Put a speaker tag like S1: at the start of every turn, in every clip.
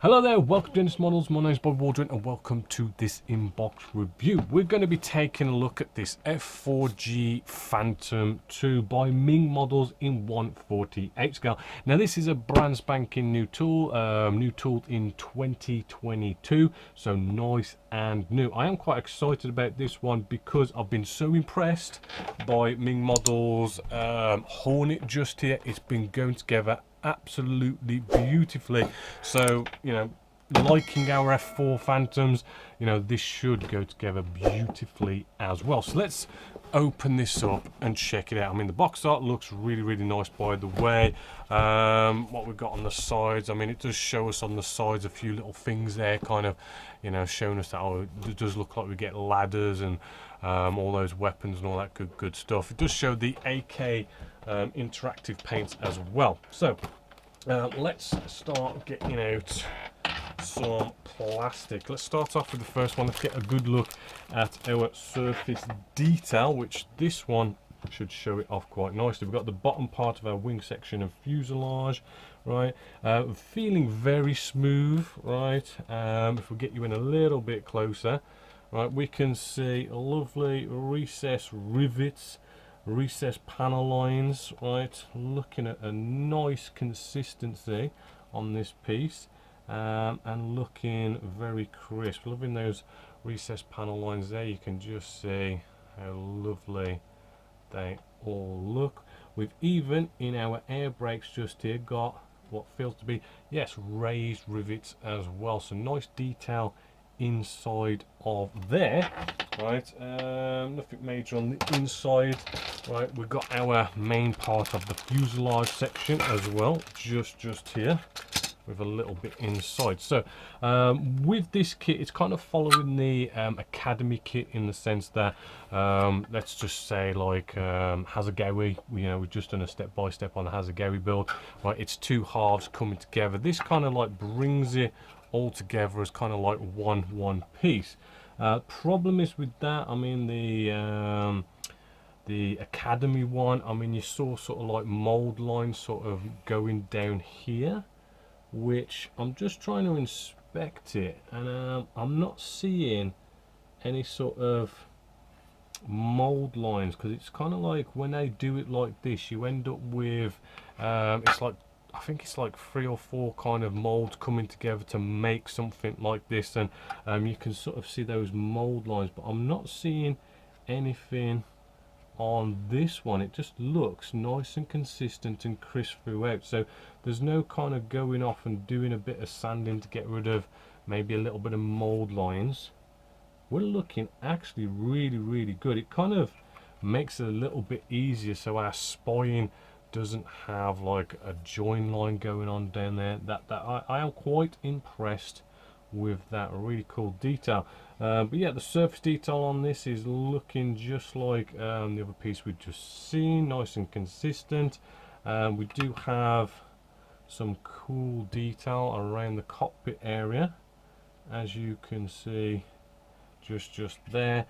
S1: Hello there, welcome to Dennis Models. My name is Bob Waldron and welcome to this inbox review. We're going to be taking a look at this F-4G Phantom 2 by Meng Models in 1/48 scale. Now this is a brand spanking new tool, in 2022, so nice and new. I am quite excited about this one because I've been so impressed by Meng Models Hornet just here. It's been going together absolutely beautifully. So, liking our F4 Phantoms, this should go together beautifully as well. So let's open this up and check it out. I mean, the box art looks really nice, by the way. What we've got on the sides, I mean, it does show us on the sides a few little things there, kind of, showing us that, oh, it does look like we get ladders and all those weapons and all that good stuff. It does show the AK interactive paints as well. So let's start getting out some plastic. Let's start off with the first one. Let's get a good look at our surface detail, which this one should show it off quite nicely. We've got the bottom part of our wing section and fuselage, right? Feeling very smooth, right? If we get you in a little bit closer, right, we can see lovely recessed rivets, recessed panel lines, right? Looking at a nice consistency on this piece, and looking very crisp. Loving those recessed panel lines there. You can just see how lovely they all look. We've even in our air brakes just here got what feels to be, yes, raised rivets as well. So nice detail inside of there, right? Nothing major on the inside, right? We've got our main part of the fuselage section as well, just here, with a little bit inside. So with this kit, it's kind of following the Academy kit in the sense that let's just say like Hasegawa, we've just done a step-by-step on the Hasegawa build, right? It's two halves coming together. This kind of like brings it all together as kind of like one piece. Problem is with that, I mean, the Academy one, I mean, you saw sort of like mold lines sort of going down here, which I'm just trying to inspect it, and I'm not seeing any sort of mold lines, because it's kind of like when they do it like this, you end up with it's like, I think it's like 3 or 4 kind of molds coming together to make something like this, and you can sort of see those mold lines, but I'm not seeing anything on this one. It just looks nice and consistent and crisp throughout, so there's no kind of going off and doing a bit of sanding to get rid of maybe a little bit of mold lines. We're looking actually really good. It kind of makes it a little bit easier so our spine doesn't have like a join line going on down there. That I am quite impressed with that. Really cool detail. But yeah, the surface detail on this is looking just like the other piece we've just seen, nice and consistent. We do have some cool detail around the cockpit area, as you can see just there.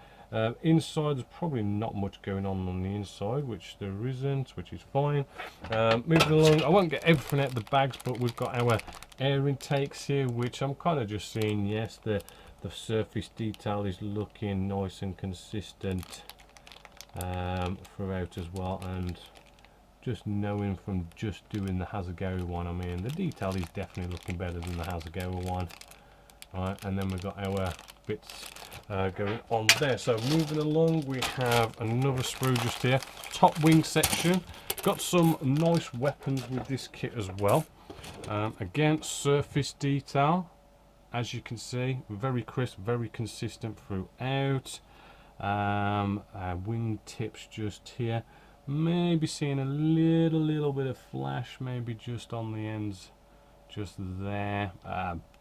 S1: Inside, there's probably not much going on the inside, which there isn't, which is fine. Moving along, I won't get everything out of the bags, but we've got our air intakes here, which I'm kind of just seeing, yes, the surface detail is looking nice and consistent throughout as well, and just knowing from just doing the Hasegawa one, I mean, the detail is definitely looking better than the Hasegawa one. Right, and then we've got our bits going on there. So moving along, we have another sprue just here. Top wing section. Got some nice weapons with this kit as well. Again, surface detail, as you can see, very crisp, very consistent throughout. Wing tips just here. Maybe seeing a little bit of flash, maybe just on the ends, just there.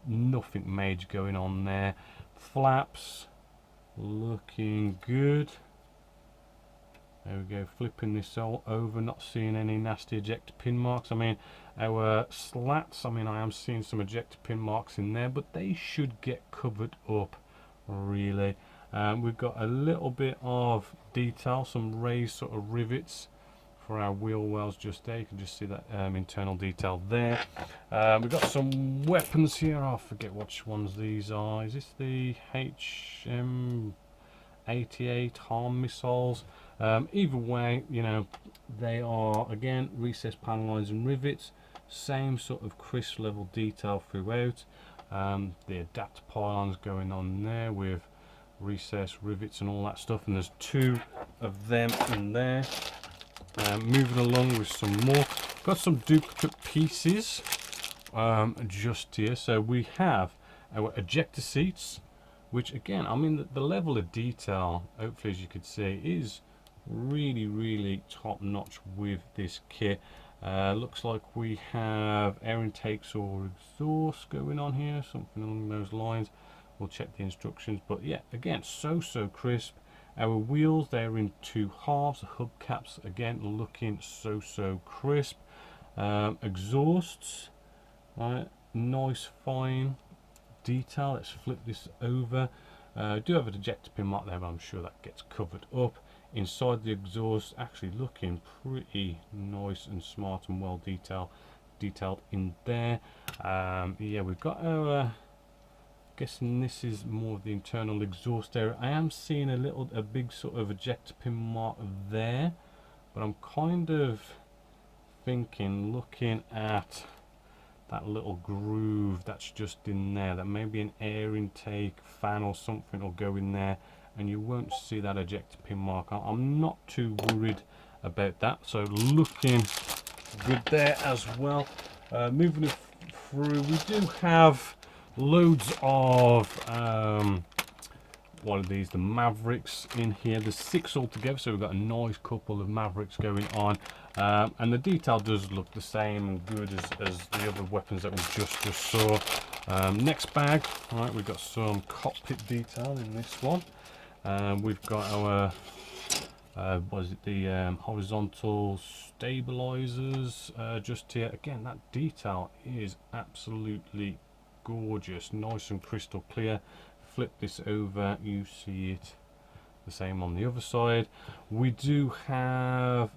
S1: Nothing major going on there. Flaps looking good. There we go, flipping this all over, not seeing any nasty ejector pin marks. I mean, our slats, I mean, I am seeing some ejector pin marks in there, but they should get covered up really. We've got a little bit of detail, some raised sort of rivets for our wheel wells just there. You can just see that internal detail there. We've got some weapons here. I forget which ones these are. Is this the HM88 harm missiles? Either way, you know, they are again recessed panel lines and rivets, same sort of crisp level detail throughout. The adapt pylons going on there with recessed rivets and all that stuff, and there's two of them in there. Moving along with some more, got some duplicate pieces just here. So we have our ejector seats, which again, I mean, the level of detail, hopefully as you could see, is really top notch with this kit. Looks like we have air intakes or exhaust going on here, something along those lines. We'll check the instructions, but yeah, again, so crisp. Our wheels, they're in two halves. The hubcaps again looking so crisp. Exhausts, right, nice fine detail. Let's flip this over. Do have an ejector pin mark there, but I'm sure that gets covered up. Inside the exhaust, actually looking pretty nice and smart and well detailed in there. Yeah, we've got our, guessing this is more of the internal exhaust area. I am seeing a big sort of ejector pin mark there, but I'm kind of thinking, looking at that little groove that's just in there, that maybe an air intake fan or something will go in there, and you won't see that ejector pin mark. I'm not too worried about that, so looking good there as well. Moving it through, we do have loads of what are these, the Mavericks in here. There's 6 altogether, so we've got a nice couple of Mavericks going on, and the detail does look the same and good as the other weapons that we just saw. Next bag, all right, we've got some cockpit detail in this one. We've got our what is it, the horizontal stabilizers just here. Again, that detail is absolutely gorgeous, nice and crystal clear. Flip this over, you see it the same on the other side. We do have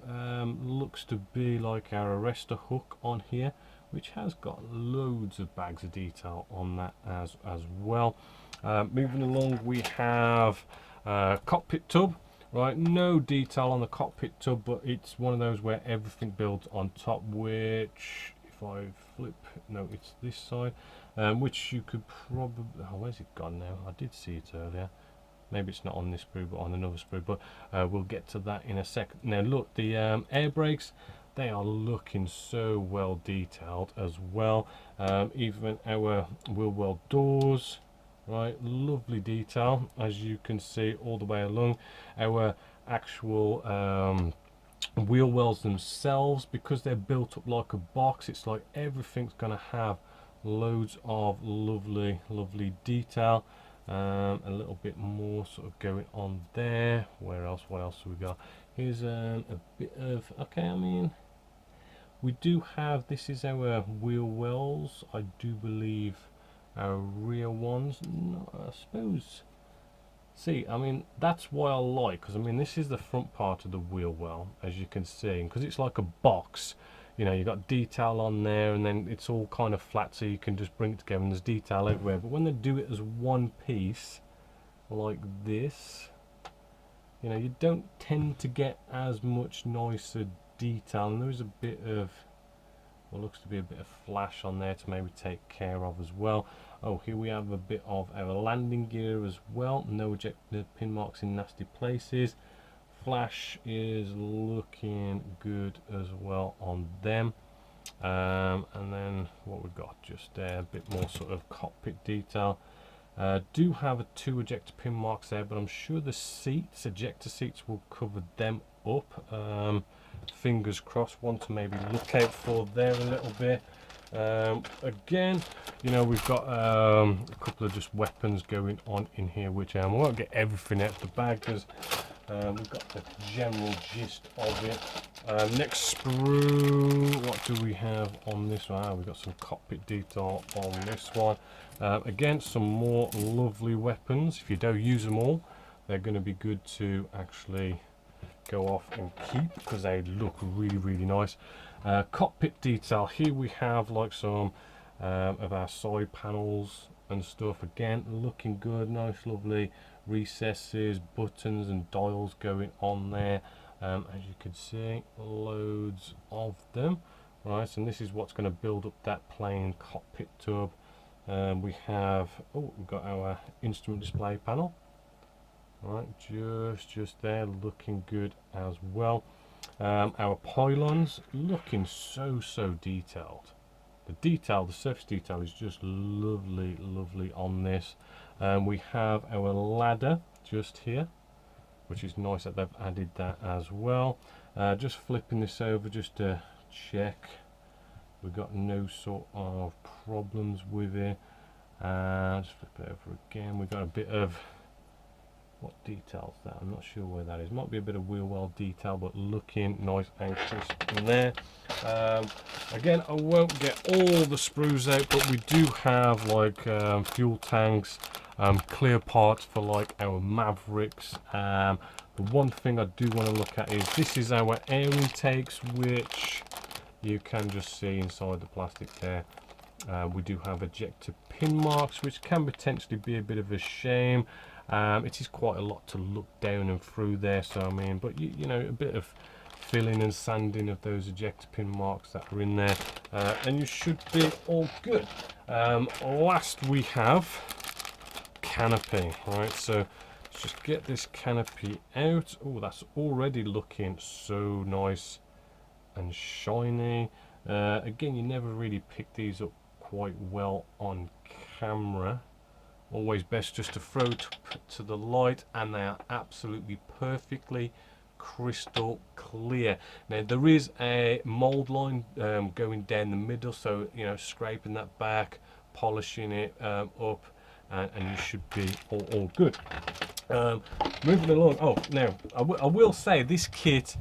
S1: looks to be like our arrestor hook on here, which has got loads of bags of detail on that as well. Moving along, we have cockpit tub. Right, no detail on the cockpit tub, but it's one of those where everything builds on top, which if I flip, no, it's this side, which you could probably, oh, where's it gone now? I did see it earlier. Maybe it's not on this sprue, but on another sprue, but we'll get to that in a second. Now look, the air brakes, they are looking so well detailed as well. Even our wheel well doors, right, lovely detail as you can see all the way along. Our actual wheel wells themselves, because they're built up like a box, it's like everything's gonna have loads of lovely detail. A little bit more sort of going on there. Where else, what else have we got? Here's a bit of, okay, I mean, we do have, this is our wheel wells, I do believe our rear ones. No, I suppose, see, I mean, that's why I like, because I mean, this is the front part of the wheel well, as you can see, because it's like a box, you know, you've got detail on there, and then it's all kind of flat, so you can just bring it together and there's detail everywhere. But when they do it as one piece like this, you know, you don't tend to get as much nicer detail, and there is a bit of, well, looks to be a bit of flash on there to maybe take care of as well. Oh, here we have a bit of our landing gear as well. No ejector pin marks in nasty places. Flash is looking good as well on them. And then what we've got just there, a bit more sort of cockpit detail. Do have 2 ejector pin marks there, but I'm sure the seats, ejector seats, will cover them up. Fingers crossed, one to maybe look out for there a little bit. Again, you know, we've got a couple of just weapons going on in here, which I won't get everything out of the bag because we've got the general gist of it. Next sprue, what do we have on this one? We've got some cockpit detail on this one. Again, some more lovely weapons. If you don't use them all, they're going to be good to actually go off and keep because they look really nice. Cockpit detail, here we have like some of our side panels and stuff, again looking good, nice lovely recesses, buttons and dials going on there, as you can see, loads of them, right? And this is what's going to build up that plain cockpit tub. We have, we've got our instrument display panel, right, just there, looking good as well. Our pylons looking so detailed. The surface detail is just lovely on this. We have our ladder just here, which is nice that they've added that as well. Just flipping this over just to check we've got no sort of problems with it. Just flip it over again. We've got a bit of, what details that? I'm not sure where that is. Might be a bit of wheel well detail, but looking nice and crisp in there. Again, I won't get all the sprues out, but we do have like fuel tanks, clear parts for like our Mavericks. The one thing I do want to look at is this is our air intakes, which you can just see inside the plastic there. We do have ejector pin marks, which can potentially be a bit of a shame. It is quite a lot to look down and through there, so I mean, but you know, a bit of filling and sanding of those ejector pin marks that are in there, and you should be all good. Last we have canopy, right? So let's just get this canopy out. Oh, that's already looking so nice and shiny. Again, you never really pick these up quite well on camera. Always best just to throw to the light, and they are absolutely perfectly crystal clear. Now there is a mold line going down the middle, so you know, scraping that back, polishing it up, and you should be all good. Moving along. Oh, now I will say this kit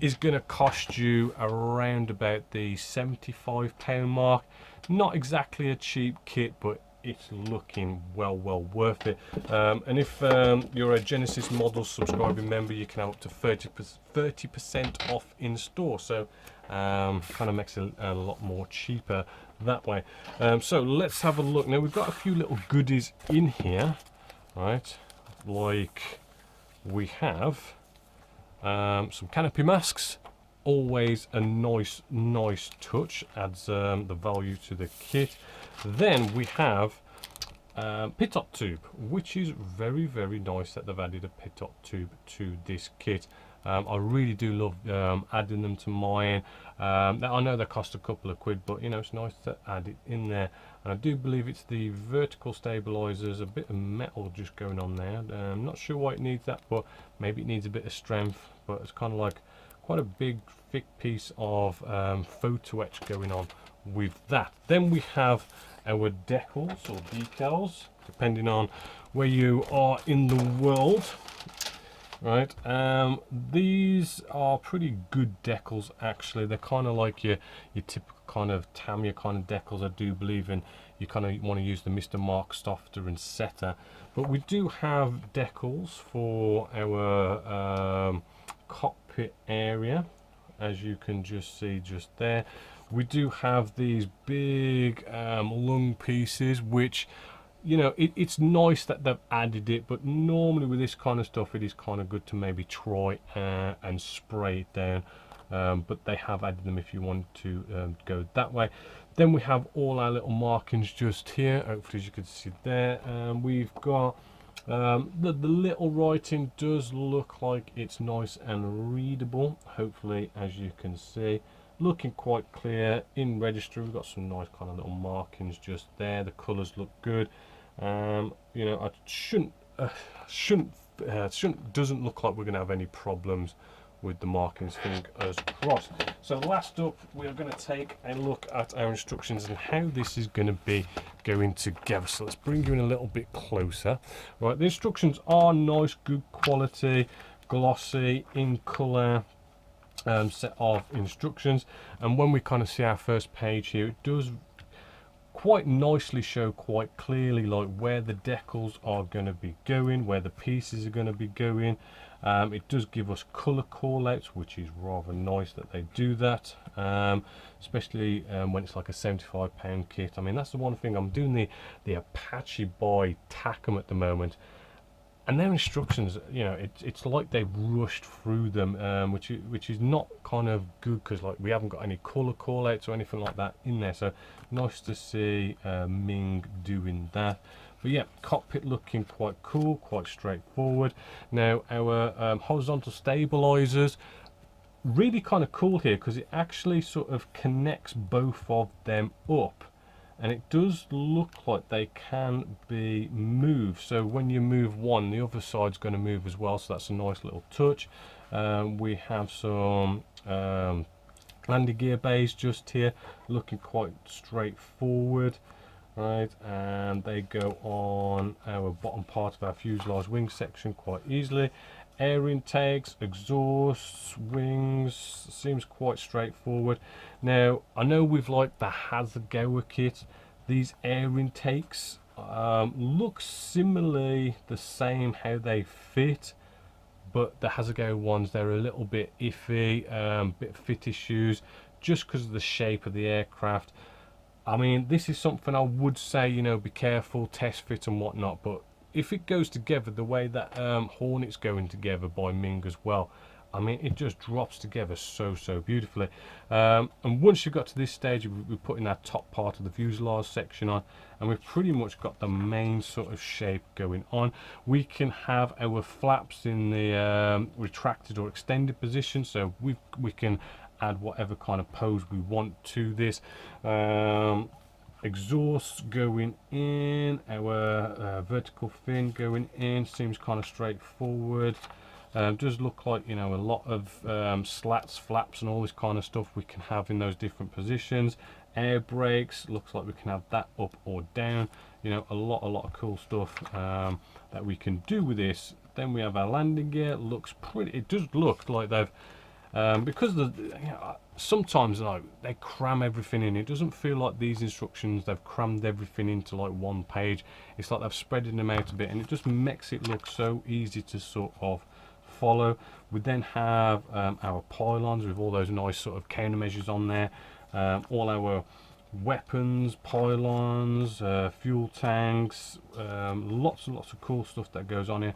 S1: is going to cost you around about the £75 mark. Not exactly a cheap kit, but it's looking well worth it. And if you're a Genesis Models subscribing member, you can have up to 30% off in store, so kind of makes it a lot more cheaper that way. So let's have a look. Now we've got a few little goodies in here, right? Like we have some canopy masks. Always a nice touch, adds the value to the kit. Then we have pitot tube, which is very nice that they've added a pitot tube to this kit. I really do love adding them to mine. I know they cost a couple of quid, but you know, it's nice to add it in there. And I do believe it's the vertical stabilizers, a bit of metal just going on there. I'm not sure why it needs that, but maybe it needs a bit of strength. But it's kind of like quite a big thick piece of photo etch going on with that. Then we have our decals or decals, depending on where you are in the world, right? These are pretty good decals actually. They're kind of like your typical kind of Tamiya kind of decals. I do believe in, you kind of want to use the Mr. Mark Stofter and Setter, but we do have decals for our cockpit area, as you can just see just there. We do have these big lung pieces, which, you know, it's nice that they've added it, but normally with this kind of stuff it is kind of good to maybe try and spray it down, but they have added them if you want to go that way. Then we have all our little markings just here, hopefully as you can see there. We've got the little writing does look like it's nice and readable, hopefully as you can see, looking quite clear in registry. We've got some nice kind of little markings just there. The colors look good. You know, I doesn't look like we're gonna have any problems with the markings, fingers crossed. So last up, we are going to take a look at our instructions and how this is going to be going together. So let's bring you in a little bit closer. Right, the instructions are nice, good quality, glossy, in colour set of instructions. And when we kind of see our first page here, it does quite nicely show quite clearly like where the decals are going to be going, where the pieces are going to be going. It does give us color callouts, which is rather nice that they do that, especially when it's like a £75 kit. I mean, that's the one thing. I'm doing the Apache by Takom at the moment, and their instructions, you know, it's like they've rushed through them, which is not kind of good, because like we haven't got any color callouts or anything like that in there. So nice to see Meng doing that. But yeah, cockpit looking quite cool, quite straightforward. Now our horizontal stabilizers, really kind of cool here, because it actually sort of connects both of them up, and it does look like they can be moved. So when you move one, the other side's going to move as well, so that's a nice little touch. We have some landing gear bays just here, looking quite straightforward, right? And they go on our bottom part of our fuselage wing section quite easily. Air intakes, exhausts, wings, seems quite straightforward. Now I know with like the Hasegawa kit, these air intakes look similarly the same how they fit, but the Hasegawa ones, they're a little bit iffy, bit of fit issues just because of the shape of the aircraft. I mean, this is something I would say, you know, be careful, test fit and whatnot, but if it goes together the way that Hornet's going together by Meng as well, I mean, it just drops together so beautifully. And once you've got to this stage, we're putting our top part of the fuselage section on, and we've pretty much got the main sort of shape going on. We can have our flaps in the retracted or extended position, so we can add whatever kind of pose we want to this. Exhausts going in, our vertical fin going in, seems kind of straightforward. Does look like, you know, a lot of slats, flaps and all this kind of stuff we can have in those different positions. Air brakes, looks like we can have that up or down. You know, a lot of cool stuff that we can do with this. Then we have our landing gear. Looks pretty, it does look like they've because the, you know, sometimes like they cram everything in. It doesn't feel like these instructions they've crammed everything into like one page. It's like they've spreading them out a bit, and it just makes it look so easy to sort of follow. We then have our pylons with all those nice sort of countermeasures on there, all our weapons, pylons, fuel tanks, lots and lots of cool stuff that goes on here.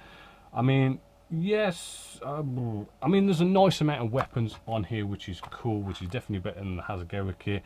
S1: I mean, yes, I mean, there's a nice amount of weapons on here, which is cool, which is definitely better than the Hasegawa kit.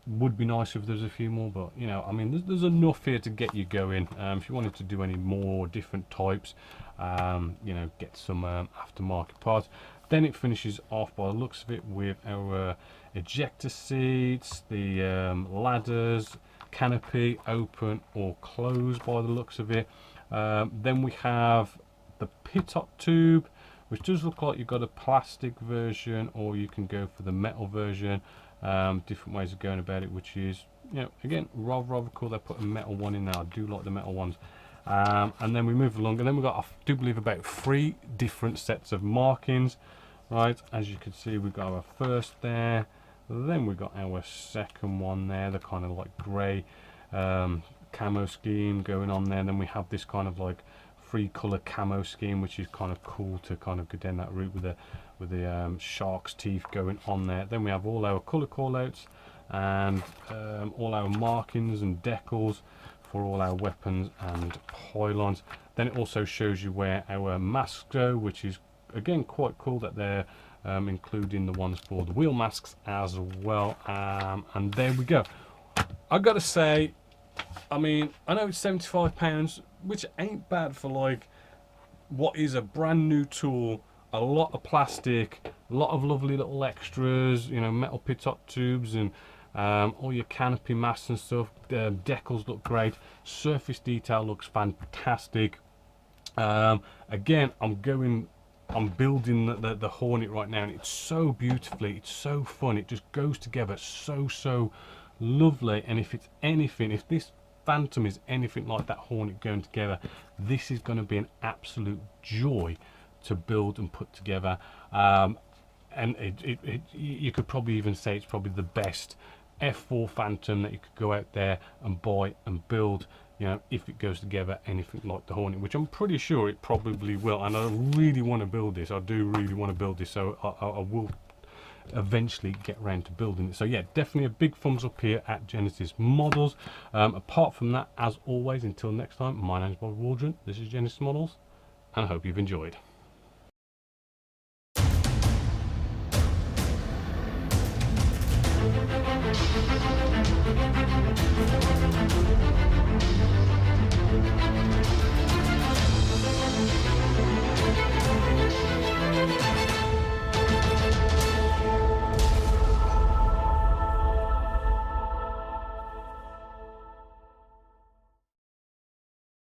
S1: Would be nice if there's a few more, but you know, I mean, there's enough here to get you going. If you wanted to do any more different types, you know, get some aftermarket parts. Then it finishes off by the looks of it with our ejector seats, the ladders, canopy, open or close by the looks of it. Then we have the pitot tube, which does look like you've got a plastic version, or you can go for the metal version. Different ways of going about it, which is, you know, again, rather cool. They put a metal one in there. I do like the metal ones. And then we move along, and then we've got, I do believe, about 3 different sets of markings, right? As you can see, we've got our first there, then we've got our second one there, the kind of like grey camo scheme going on there. And then we have this kind of like 3-color camo scheme, which is kind of cool to kind of go down that route with the shark's teeth going on there. Then we have all our color callouts and all our markings and decals for all our weapons and pylons. Then it also shows you where our masks go, which is again quite cool that they're including the ones for the wheel masks as well. And there we go. I gotta say, I mean, I know it's £75, which ain't bad for like what is a brand new tool. A lot of plastic, a lot of lovely little extras, you know, metal pitot tubes and all your canopy masks and stuff. Decals look great, surface detail looks fantastic. Again, I'm building the Hornet right now, and it's so beautifully, it's so fun, it just goes together so lovely. And if it's anything, if this Phantom is anything like that Hornet going together, this is going to be an absolute joy to build and put together. And you could probably even say it's probably the best F4 Phantom that you could go out there and buy and build. you know, if it goes together anything like the Hornet, which I'm pretty sure it probably will. And I really want to build this. I do really want to build this, so I will eventually get around to building it. So yeah, definitely a big thumbs up here at Genesis Models. Apart from that, as always, until next time, my name's Bob Waldron, this is Genesis Models, and I hope you've enjoyed.